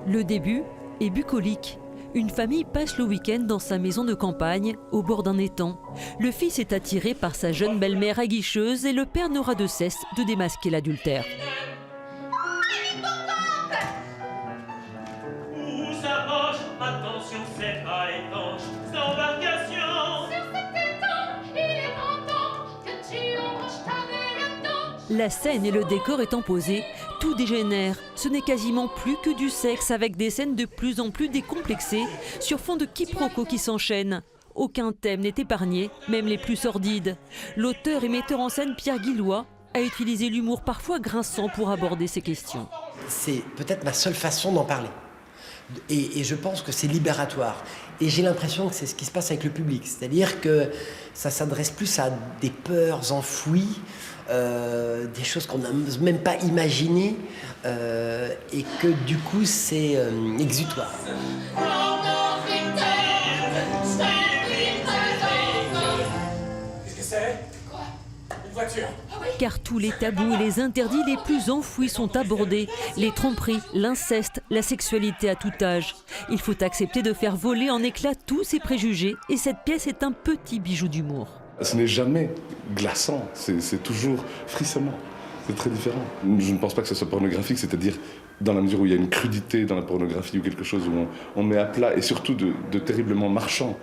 Le début est bucolique. Une famille passe le week-end dans sa maison de campagne, au bord d'un étang. Le fils est attiré par sa jeune belle-mère aguicheuse et le père n'aura de cesse de démasquer l'adultère. Attention, c'est pas étanche, c'est embarcation. Sur cet étang, il est grand temps que tu embranches ta belle dent. La scène et le décor étant posés, tout dégénère. Ce n'est quasiment plus que du sexe avec des scènes de plus en plus décomplexées sur fond de quiproquos qui s'enchaînent. Aucun thème n'est épargné, même les plus sordides. L'auteur et metteur en scène Pierre Guillois a utilisé l'humour parfois grinçant pour aborder ces questions. C'est peut-être ma seule façon d'en parler. Et je pense que c'est libératoire. Et j'ai l'impression que c'est ce qui se passe avec le public. C'est-à-dire que ça s'adresse plus à des peurs enfouies, des choses qu'on n'ose même pas imaginer, et que du coup c'est exutoire. Qu'est-ce que c'est? Une voiture. Car tous les tabous et les interdits les plus enfouis sont abordés. Les tromperies, l'inceste, la sexualité à tout âge. Il faut accepter de faire voler en éclats tous ces préjugés et cette pièce est un petit bijou d'humour. Ce n'est jamais glaçant, c'est toujours frissonnant. C'est très différent. Je ne pense pas que ce soit pornographique, c'est-à-dire dans la mesure où il y a une crudité dans la pornographie ou quelque chose où on met à plat et surtout de terriblement marchand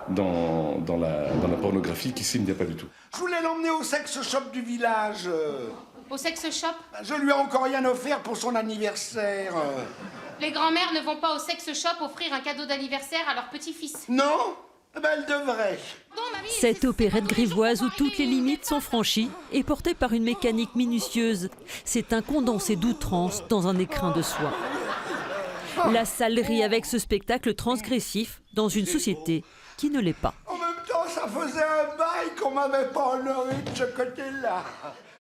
dans la pornographie qu'ici il n'y a pas du tout. Je voulais l'emmener au sex shop du village. Au sex shop? Je lui ai encore rien offert pour son anniversaire. Les grands-mères ne vont pas au sex shop offrir un cadeau d'anniversaire à leur petit-fils. Non? Ben elle devrait. Non, mamie, Cette opérette grivoise où toutes les limites sont franchies est portée par une mécanique minutieuse. C'est un condensé d'outrance dans un écrin de soie. La salle rit avec ce spectacle transgressif dans une société qui ne l'est pas. En même temps, ça faisait un bail qu'on m'avait pas honoré de ce côté-là.